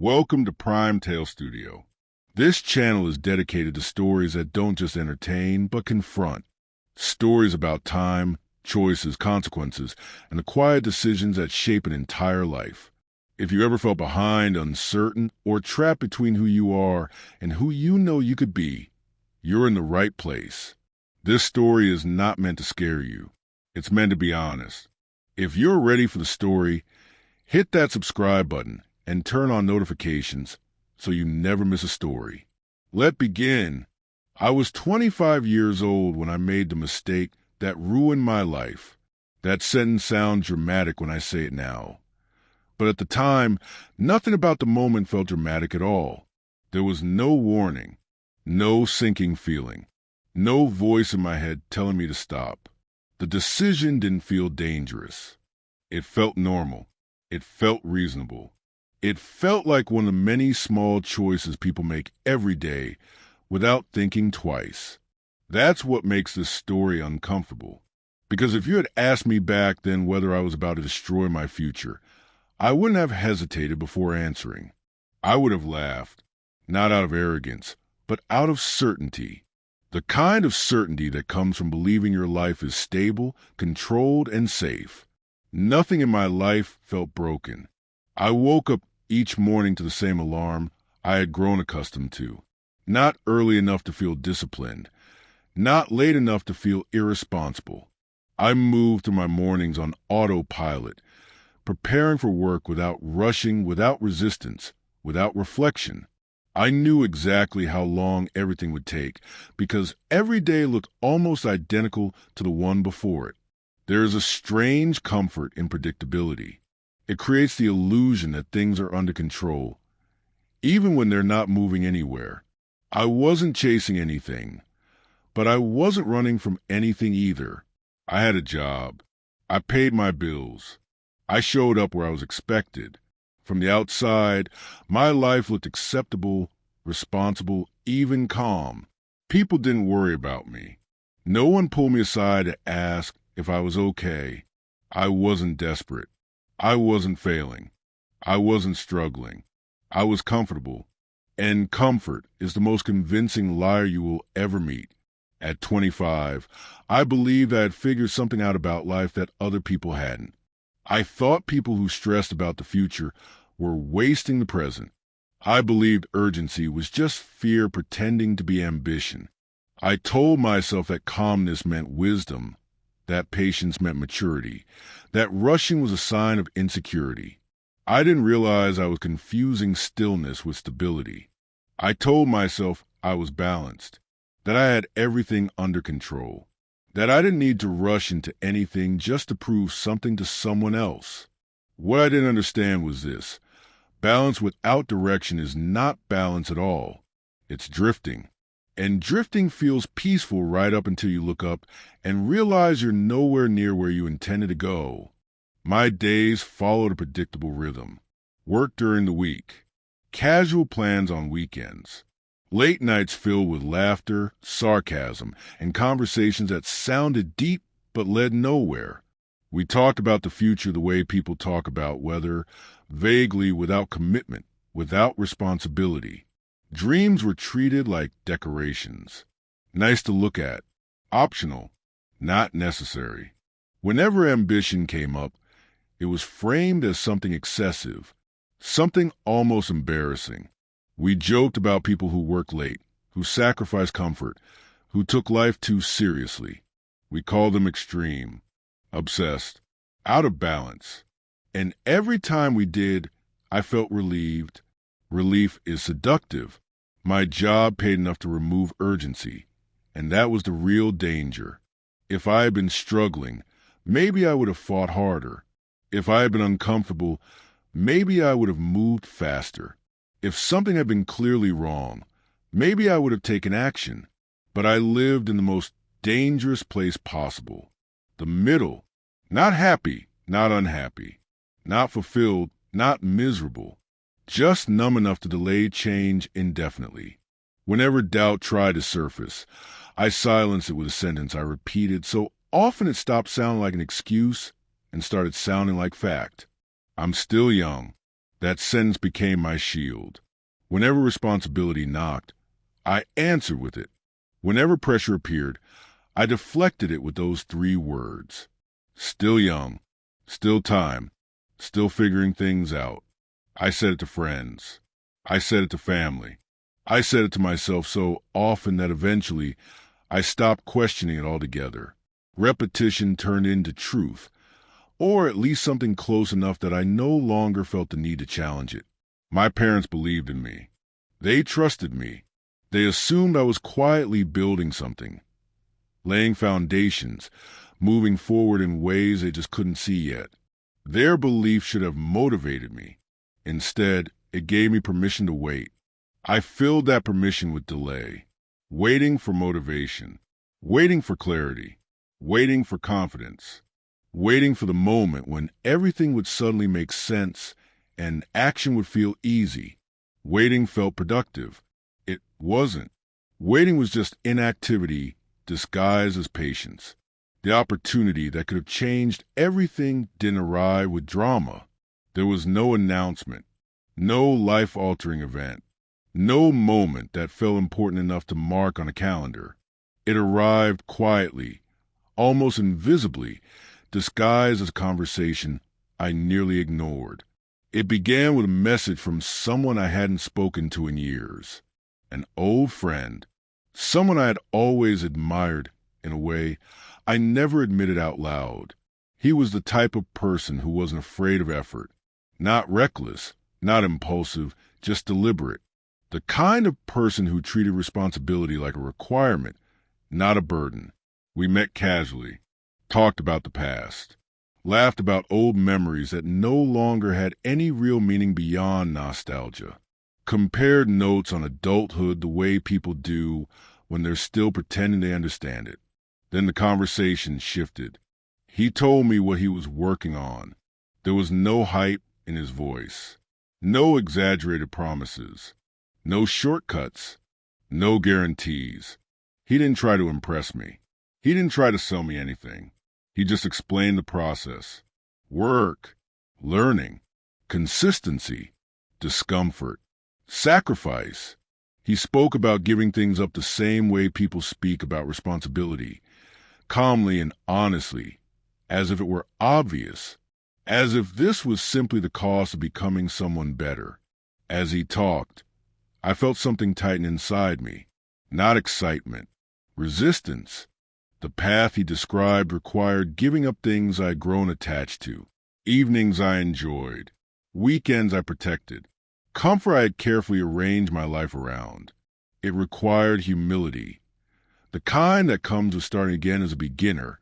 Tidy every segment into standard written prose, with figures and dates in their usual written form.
Welcome to Prime Tale Studio. This channel is dedicated to stories that don't just entertain, but confront. Stories about time, choices, consequences, and the quiet decisions that shape an entire life. If you ever felt behind, uncertain, or trapped between who you are and who you know you could be, you're in the right place. This story is not meant to scare you. It's meant to be honest. If you're ready for the story, hit that subscribe button and turn on notifications so you never miss a story. Let's begin. I was 25 years old when I made the mistake that ruined my life. That sentence sounds dramatic when I say it now. But at the time, nothing about the moment felt dramatic at all. There was no warning, no sinking feeling, no voice in my head telling me to stop. The decision didn't feel dangerous. It felt normal. It felt reasonable. It felt like one of the many small choices people make every day without thinking twice. That's what makes this story uncomfortable. Because if you had asked me back then whether I was about to destroy my future, I wouldn't have hesitated before answering. I would have laughed, not out of arrogance, but out of certainty. The kind of certainty that comes from believing your life is stable, controlled, and safe. Nothing in my life felt broken. I woke up each morning to the same alarm I had grown accustomed to. Not early enough to feel disciplined. Not late enough to feel irresponsible. I moved through my mornings on autopilot, preparing for work without rushing, without resistance, without reflection. I knew exactly how long everything would take because every day looked almost identical to the one before it. There is a strange comfort in predictability. It creates the illusion that things are under control, even when they're not moving anywhere. I wasn't chasing anything, but I wasn't running from anything either. I had a job. I paid my bills. I showed up where I was expected. From the outside, my life looked acceptable, responsible, even calm. People didn't worry about me. No one pulled me aside to ask if I was okay. I wasn't desperate. I wasn't failing. I wasn't struggling. I was comfortable. And comfort is the most convincing liar you will ever meet. At 25, I believed I had figured something out about life that other people hadn't. I thought people who stressed about the future were wasting the present. I believed urgency was just fear pretending to be ambition. I told myself that calmness meant wisdom, that patience meant maturity, that rushing was a sign of insecurity. I didn't realize I was confusing stillness with stability. I told myself I was balanced, that I had everything under control, that I didn't need to rush into anything just to prove something to someone else. What I didn't understand was this. Balance without direction is not balance at all. It's drifting. And drifting feels peaceful right up until you look up and realize you're nowhere near where you intended to go. My days followed a predictable rhythm. Work during the week. Casual plans on weekends. Late nights filled with laughter, sarcasm, and conversations that sounded deep but led nowhere. We talked about the future the way people talk about weather, vaguely, without commitment, without responsibility. Dreams were treated like decorations. Nice to look at. Optional. Not necessary. Whenever ambition came up, it was framed as something excessive, something almost embarrassing. We joked about people who worked late, who sacrificed comfort, who took life too seriously. We called them extreme, obsessed, out of balance. And every time we did, I felt relieved. Relief is seductive. My job paid enough to remove urgency, and that was the real danger. If I had been struggling, maybe I would have fought harder. If I had been uncomfortable, maybe I would have moved faster. If something had been clearly wrong, maybe I would have taken action. But I lived in the most dangerous place possible. The middle. Not happy, not unhappy. Not fulfilled, not miserable. Just numb enough to delay change indefinitely. Whenever doubt tried to surface, I silenced it with a sentence I repeated so often it stopped sounding like an excuse and started sounding like fact. I'm still young. That sentence became my shield. Whenever responsibility knocked, I answered with it. Whenever pressure appeared, I deflected it with those three words. Still young, still time, still figuring things out. I said it to friends. I said it to family. I said it to myself so often that eventually I stopped questioning it altogether. Repetition turned into truth, or at least something close enough that I no longer felt the need to challenge it. My parents believed in me. They trusted me. They assumed I was quietly building something, laying foundations, moving forward in ways they just couldn't see yet. Their belief should have motivated me. Instead, it gave me permission to wait. I filled that permission with delay, waiting for motivation, waiting for clarity, waiting for confidence, waiting for the moment when everything would suddenly make sense and action would feel easy. Waiting felt productive. It wasn't. Waiting was just inactivity disguised as patience. The opportunity that could have changed everything didn't arrive with drama. There was no announcement, no life-altering event, no moment that felt important enough to mark on a calendar. It arrived quietly, almost invisibly, disguised as a conversation I nearly ignored. It began with a message from someone I hadn't spoken to in years. An old friend, someone I had always admired in a way I never admitted out loud. He was the type of person who wasn't afraid of effort, not reckless, not impulsive, just deliberate. The kind of person who treated responsibility like a requirement, not a burden. We met casually, talked about the past, laughed about old memories that no longer had any real meaning beyond nostalgia, compared notes on adulthood the way people do when they're still pretending they understand it. Then the conversation shifted. He told me what he was working on. There was no hype in his voice, no exaggerated promises, no shortcuts, no guarantees. He didn't try to impress me. He didn't try to sell me anything. He just explained the process. Work, learning, consistency, discomfort, sacrifice. He spoke about giving things up the same way people speak about responsibility, calmly and honestly, as if it were obvious, as if this was simply the cost of becoming someone better. As he talked, I felt something tighten inside me, not excitement, resistance. The path he described required giving up things I'd grown attached to, evenings I enjoyed, weekends I protected, comfort I had carefully arranged my life around. It required humility, the kind that comes with starting again as a beginner,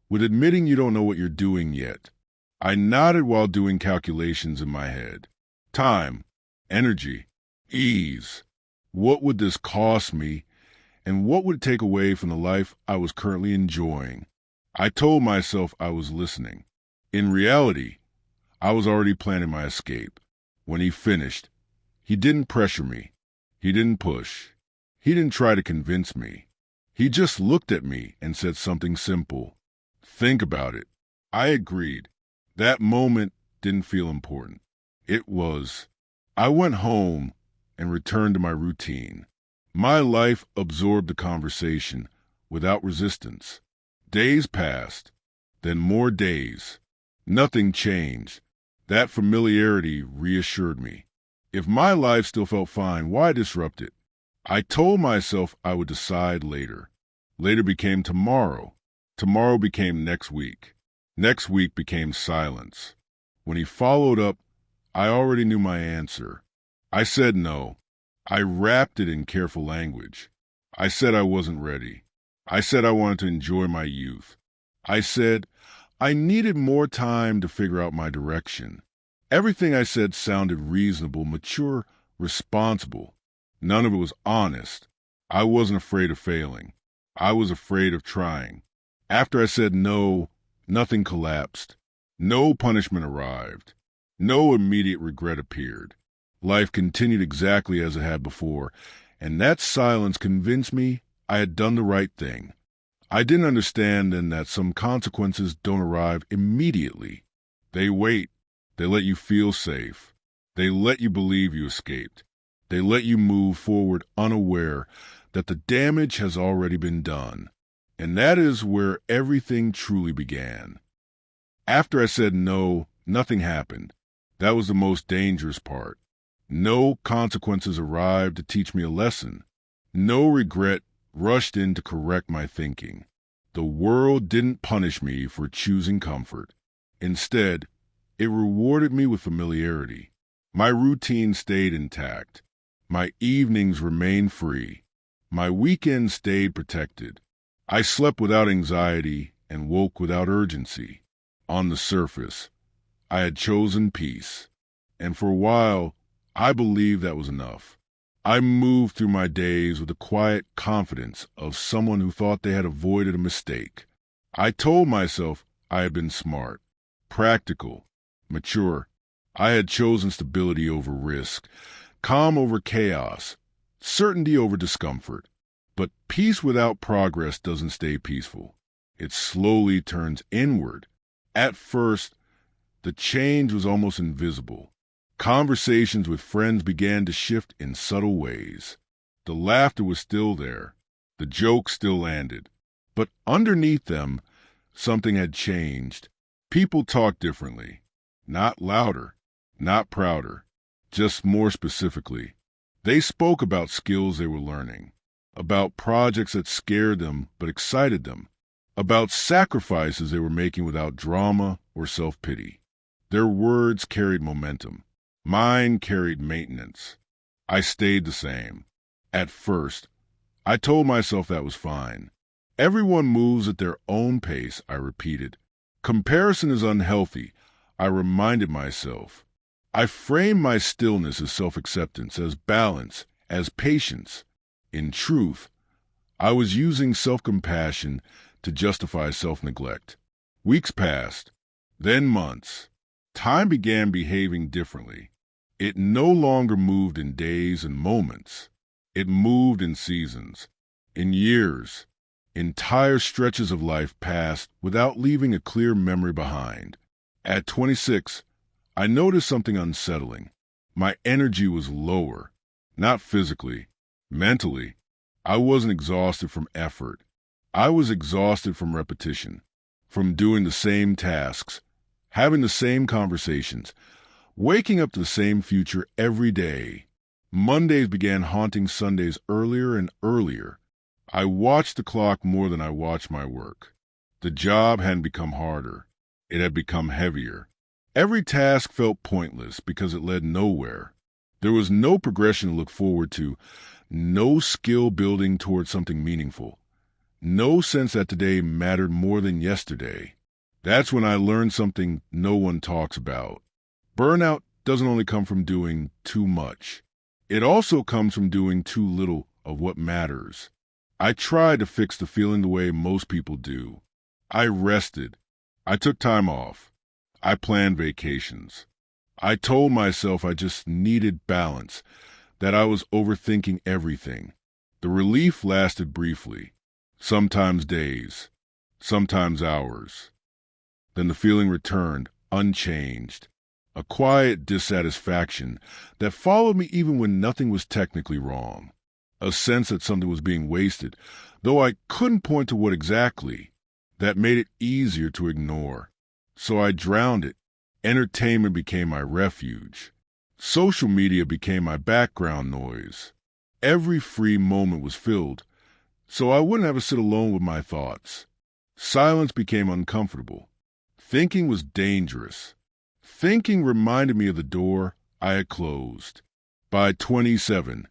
with admitting you don't know what you're doing yet. I nodded while doing calculations in my head. Time, energy, ease. What would this cost me, and what would it take away from the life I was currently enjoying? I told myself I was listening. In reality, I was already planning my escape. When he finished, he didn't pressure me. He didn't push. He didn't try to convince me. He just looked at me and said something simple. Think about it. I agreed. That moment didn't feel important. It was. I went home and returned to my routine. My life absorbed the conversation without resistance. Days passed, then more days. Nothing changed. That familiarity reassured me. If my life still felt fine, why disrupt it? I told myself I would decide later. Later became tomorrow. Tomorrow became next week. Next week became silence. When he followed up, I already knew my answer. I said no. I wrapped it in careful language. I said I wasn't ready. I said I wanted to enjoy my youth. I said I needed more time to figure out my direction. Everything I said sounded reasonable, mature, responsible. None of it was honest. I wasn't afraid of failing. I was afraid of trying. After I said no, nothing collapsed. No punishment arrived. No immediate regret appeared. Life continued exactly as it had before, and that silence convinced me I had done the right thing. I didn't understand then that some consequences don't arrive immediately. They wait. They let you feel safe. They let you believe you escaped. They let you move forward unaware that the damage has already been done. And that is where everything truly began. After I said no, nothing happened. That was the most dangerous part. No consequences arrived to teach me a lesson. No regret rushed in to correct my thinking. The world didn't punish me for choosing comfort. Instead, it rewarded me with familiarity. My routine stayed intact. My evenings remained free. My weekends stayed protected. I slept without anxiety and woke without urgency. On the surface, I had chosen peace, and for a while, I believed that was enough. I moved through my days with the quiet confidence of someone who thought they had avoided a mistake. I told myself I had been smart, practical, mature. I had chosen stability over risk, calm over chaos, certainty over discomfort. But peace without progress doesn't stay peaceful. It slowly turns inward. At first, the change was almost invisible. Conversations with friends began to shift in subtle ways. The laughter was still there. The jokes still landed. But underneath them, something had changed. People talked differently. Not louder, not prouder, just more specifically. They spoke about skills they were learning, about projects that scared them but excited them, about sacrifices they were making without drama or self-pity. Their words carried momentum. Mine carried maintenance. I stayed the same. At first, I told myself that was fine. Everyone moves at their own pace, I repeated. Comparison is unhealthy, I reminded myself. I framed my stillness as self-acceptance, as balance, as patience. In truth, I was using self-compassion to justify self-neglect. Weeks passed, then months. Time began behaving differently. It no longer moved in days and moments. It moved in seasons, in years. Entire stretches of life passed without leaving a clear memory behind. At 26, I noticed something unsettling. My energy was lower, not physically, mentally. I wasn't exhausted from effort. I was exhausted from repetition, from doing the same tasks, having the same conversations, waking up to the same future every day. Mondays began haunting Sundays earlier and earlier. I watched the clock more than I watched my work. The job hadn't become harder. It had become heavier. Every task felt pointless because it led nowhere. There was no progression to look forward to, no skill building towards something meaningful, no sense that today mattered more than yesterday. That's when I learned something no one talks about. Burnout doesn't only come from doing too much. It also comes from doing too little of what matters. I tried to fix the feeling the way most people do. I rested. I took time off. I planned vacations. I told myself I just needed balance, that I was overthinking everything. The relief lasted briefly, sometimes days, sometimes hours. Then the feeling returned, unchanged. A quiet dissatisfaction that followed me even when nothing was technically wrong. A sense that something was being wasted, though I couldn't point to what exactly. That made it easier to ignore. So I drowned it. Entertainment became my refuge. Social media became my background noise. Every free moment was filled, so I wouldn't have to sit alone with my thoughts. Silence became uncomfortable. Thinking was dangerous. Thinking reminded me of the door I had closed. By 27,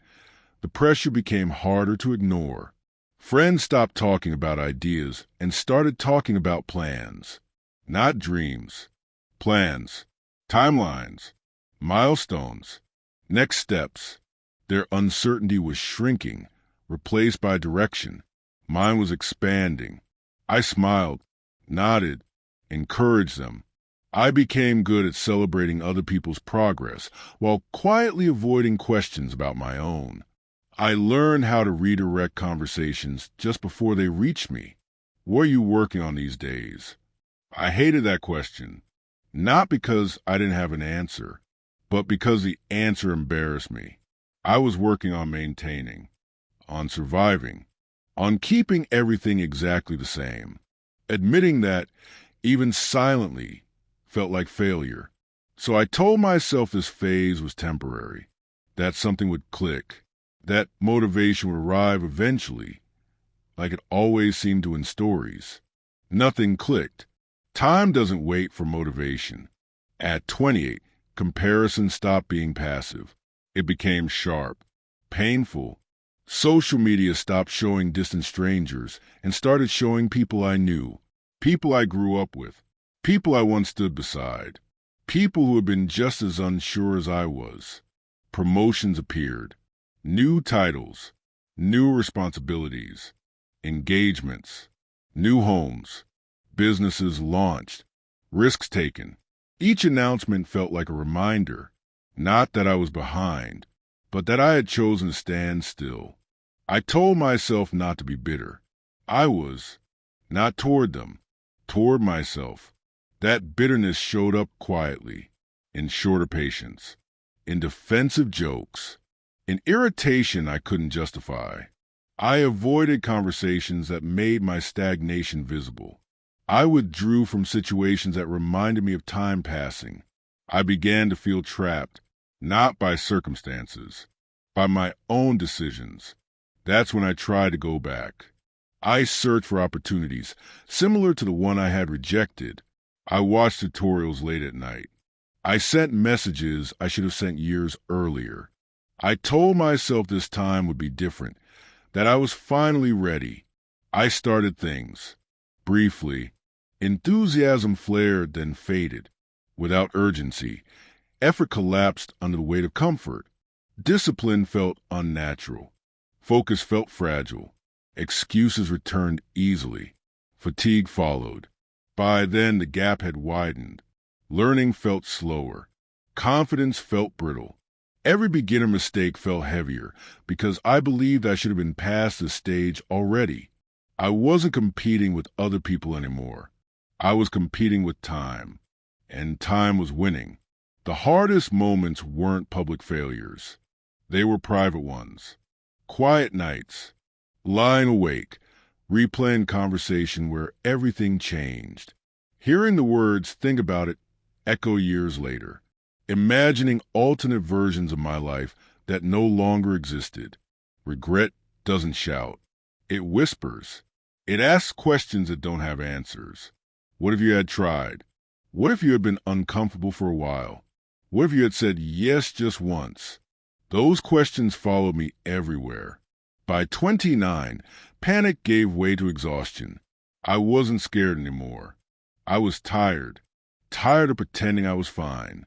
the pressure became harder to ignore. Friends stopped talking about ideas and started talking about plans. Not dreams. Plans. Timelines. Milestones. Next steps. Their uncertainty was shrinking, replaced by direction. Mine was expanding. I smiled, nodded, encouraged them. I became good at celebrating other people's progress while quietly avoiding questions about my own. I learned how to redirect conversations just before they reached me. What are you working on these days? I hated that question, not because I didn't have an answer, but because the answer embarrassed me. I was working on maintaining, on surviving, on keeping everything exactly the same. Admitting that, even silently, felt like failure. So I told myself this phase was temporary, that something would click, that motivation would arrive eventually, like it always seemed to in stories. Nothing clicked. Time doesn't wait for motivation. At 28, comparison stopped being passive. It became sharp, painful. Social media stopped showing distant strangers and started showing people I knew, people I grew up with, people I once stood beside, people who had been just as unsure as I was. Promotions appeared, new titles, new responsibilities, engagements, new homes, businesses launched, risks taken. Each announcement felt like a reminder, not that I was behind, but that I had chosen to stand still. I told myself not to be bitter. I was, not toward them, toward myself. That bitterness showed up quietly, in shorter patience, in defensive jokes, in irritation I couldn't justify. I avoided conversations that made my stagnation visible. I withdrew from situations that reminded me of time passing. I began to feel trapped, not by circumstances, by my own decisions. That's when I tried to go back. I searched for opportunities, similar to the one I had rejected. I watched tutorials late at night. I sent messages I should have sent years earlier. I told myself this time would be different, that I was finally ready. I started things. Briefly, enthusiasm flared then faded. Without urgency, effort collapsed under the weight of comfort. Discipline felt unnatural. Focus felt fragile. Excuses returned easily. Fatigue followed. By then, the gap had widened. Learning felt slower. Confidence felt brittle. Every beginner mistake felt heavier because I believed I should have been past this stage already. I wasn't competing with other people anymore. I was competing with time, and time was winning. The hardest moments weren't public failures. They were private ones. Quiet nights, lying awake, replaying conversation where everything changed. Hearing the words, "think about it," echo years later. Imagining alternate versions of my life that no longer existed. Regret doesn't shout. It whispers. It asks questions that don't have answers. What if you had tried? What if you had been uncomfortable for a while? What if you had said yes just once? Those questions followed me everywhere. By 29, panic gave way to exhaustion. I wasn't scared anymore. I was tired. Tired of pretending I was fine.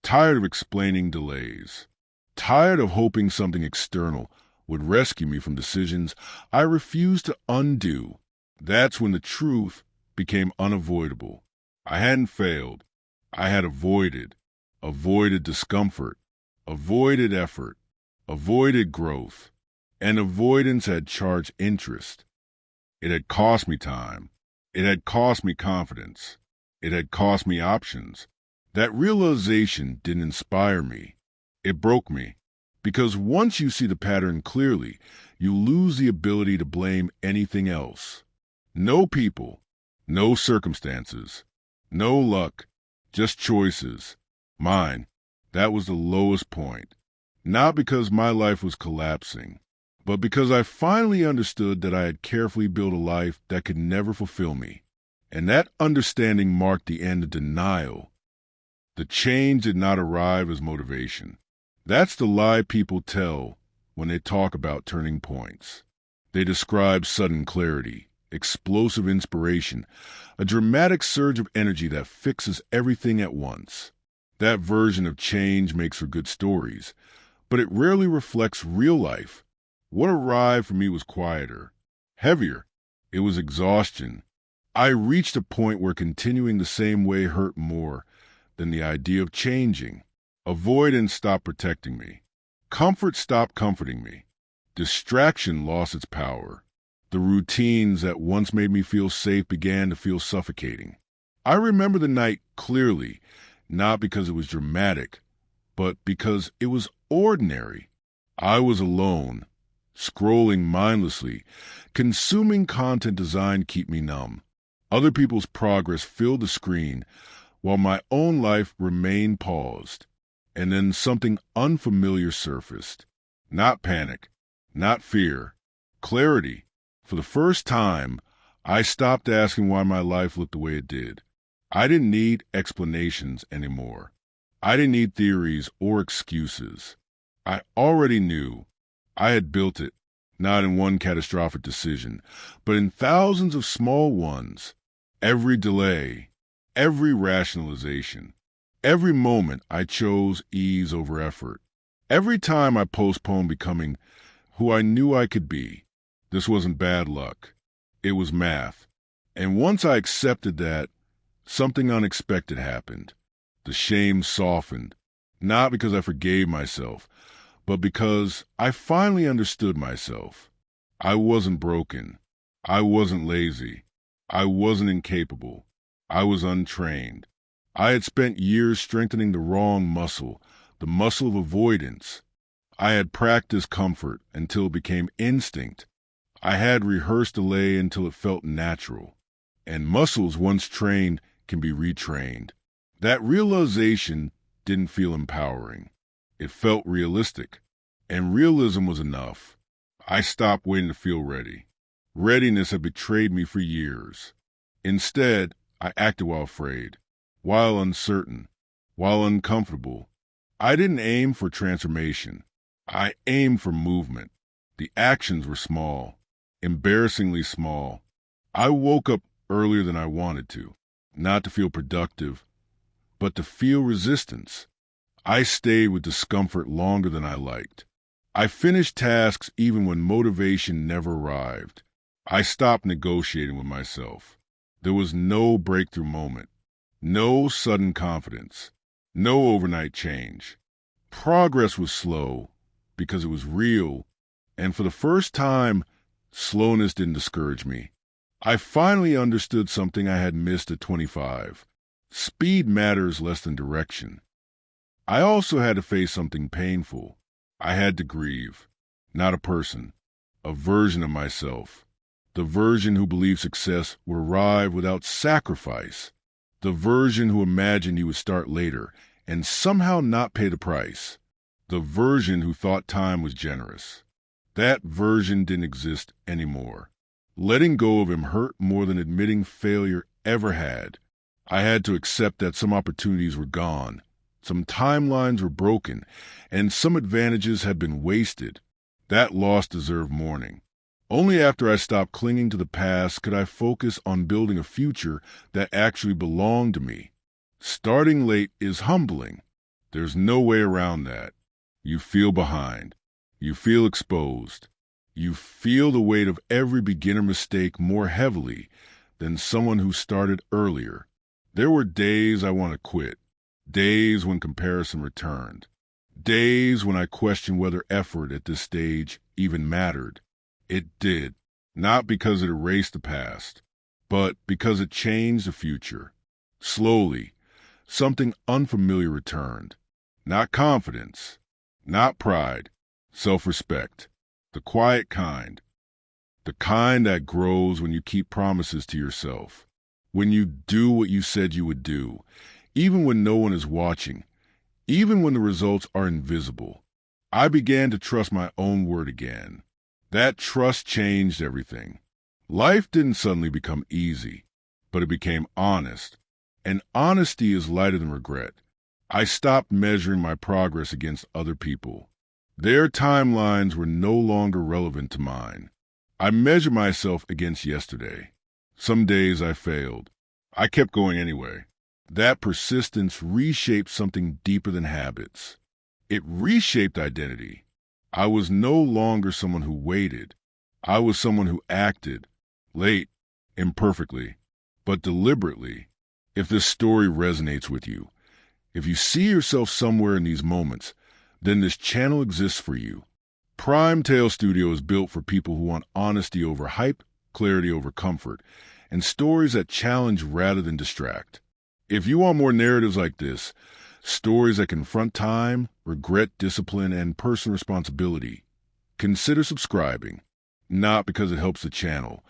Tired of explaining delays. Tired of hoping something external would rescue me from decisions I refused to undo. That's when the truth became unavoidable. I hadn't failed. I had avoided. Avoided discomfort. Avoided effort. Avoided growth. And avoidance had charged interest. It had cost me time. It had cost me confidence. It had cost me options. That realization didn't inspire me. It broke me. Because once you see the pattern clearly, you lose the ability to blame anything else. No people, no circumstances, no luck, just choices. Mine, that was the lowest point. Not because my life was collapsing, but because I finally understood that I had carefully built a life that could never fulfill me. And that understanding marked the end of denial. The change did not arrive as motivation. That's the lie people tell when they talk about turning points. They describe sudden clarity, explosive inspiration, a dramatic surge of energy that fixes everything at once. That version of change makes for good stories, but it rarely reflects real life. What arrived for me was quieter, heavier. It was exhaustion. I reached a point where continuing the same way hurt more than the idea of changing. Avoidance stopped protecting me. Comfort stopped comforting me. Distraction lost its power. The routines that once made me feel safe began to feel suffocating. I remember the night clearly, not because it was dramatic, but because it was ordinary. I was alone, scrolling mindlessly, consuming content designed to keep me numb. Other people's progress filled the screen, while my own life remained paused. And then something unfamiliar surfaced. Not panic, not fear, clarity. For the first time, I stopped asking why my life looked the way it did. I didn't need explanations anymore. I didn't need theories or excuses. I already knew. I had built it, not in one catastrophic decision, but in thousands of small ones. Every delay, every rationalization, every moment I chose ease over effort. Every time I postponed becoming who I knew I could be. This wasn't bad luck. It was math. And once I accepted that, something unexpected happened. The shame softened, not because I forgave myself, but because I finally understood myself. I wasn't broken. I wasn't lazy. I wasn't incapable. I was untrained. I had spent years strengthening the wrong muscle, the muscle of avoidance. I had practiced comfort until it became instinct. I had rehearsed delay until it felt natural. And muscles once trained can be retrained. That realization didn't feel empowering. It felt realistic. And realism was enough. I stopped waiting to feel ready. Readiness had betrayed me for years. Instead, I acted while afraid, while uncertain, while uncomfortable. I didn't aim for transformation. I aimed for movement. The actions were small, embarrassingly small. I woke up earlier than I wanted to, not to feel productive, but to feel resistance. I stayed with discomfort longer than I liked. I finished tasks even when motivation never arrived. I stopped negotiating with myself. There was no breakthrough moment, no sudden confidence, no overnight change. Progress was slow because it was real, and for the first time, slowness didn't discourage me. I finally understood something I had missed at 25. Speed matters less than direction. I also had to face something painful. I had to grieve. Not a person, a version of myself. The version who believed success would arrive without sacrifice. The version who imagined he would start later and somehow not pay the price. The version who thought time was generous. That version didn't exist anymore. Letting go of him hurt more than admitting failure ever had. I had to accept that some opportunities were gone, some timelines were broken, and some advantages had been wasted. That loss deserved mourning. Only after I stopped clinging to the past could I focus on building a future that actually belonged to me. Starting late is humbling. There's no way around that. You feel behind. You feel exposed. You feel the weight of every beginner mistake more heavily than someone who started earlier. There were days I wanted to quit, days when comparison returned, days when I questioned whether effort at this stage even mattered. It did, not because it erased the past, but because it changed the future. Slowly, something unfamiliar returned. Not confidence, not pride, self-respect. The quiet kind. The kind that grows when you keep promises to yourself. When you do what you said you would do, even when no one is watching, even when the results are invisible. I began to trust my own word again. That trust changed everything. Life didn't suddenly become easy, but it became honest. And honesty is lighter than regret. I stopped measuring my progress against other people. Their timelines were no longer relevant to mine. I measured myself against yesterday. Some days I failed. I kept going anyway. That persistence reshaped something deeper than habits. It reshaped identity. I was no longer someone who waited. I was someone who acted, late, imperfectly, but deliberately. If this story resonates with you, if you see yourself somewhere in these moments, then this channel exists for you. Prime Tale Studio is built for people who want honesty over hype, clarity over comfort, and stories that challenge rather than distract. If you want more narratives like this, Stories that confront time, regret, discipline, and personal responsibility. Consider subscribing, not because it helps the channel,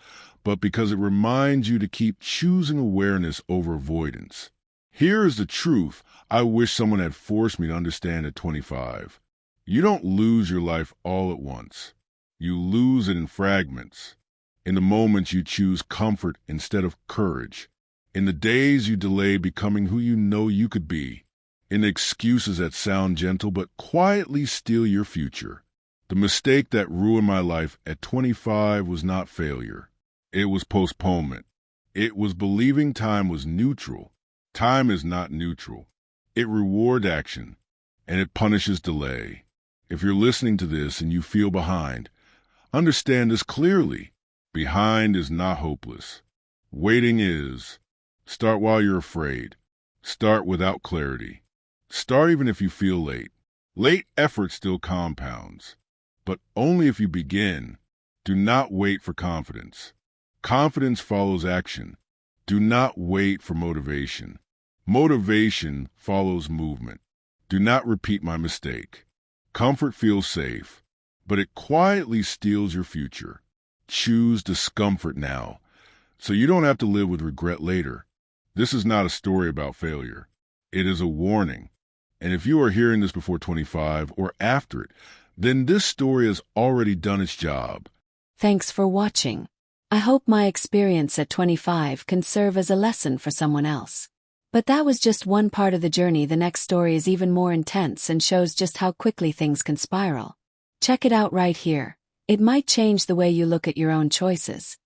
but because it reminds you to keep choosing awareness over avoidance. Here is the truth I wish someone had forced me to understand at 25. You don't lose your life all at once. You lose it in fragments. In the moments you choose comfort instead of courage. In the days you delay becoming who you know you could be. In the excuses that sound gentle but quietly steal your future. The mistake that ruined my life at 25 was not failure. It was postponement. It was believing time was neutral. Time is not neutral. It rewards action, and it punishes delay. If you're listening to this and you feel behind, understand this clearly. Behind is not hopeless. Waiting is. Start while you're afraid. Start without clarity. Start even if you feel late. Late effort still compounds, but only if you begin. Do not wait for confidence. Confidence follows action. Do not wait for motivation. Motivation follows movement. Do not repeat my mistake. Comfort feels safe, but it quietly steals your future. Choose discomfort now, so you don't have to live with regret later. This is not a story about failure. It is a warning. And if you are hearing this before 25 or after it, then this story has already done its job. Thanks for watching. I hope my experience at 25 can serve as a lesson for someone else. But that was just one part of the journey. The next story is even more intense and shows just how quickly things can spiral. Check it out right here. It might change the way you look at your own choices.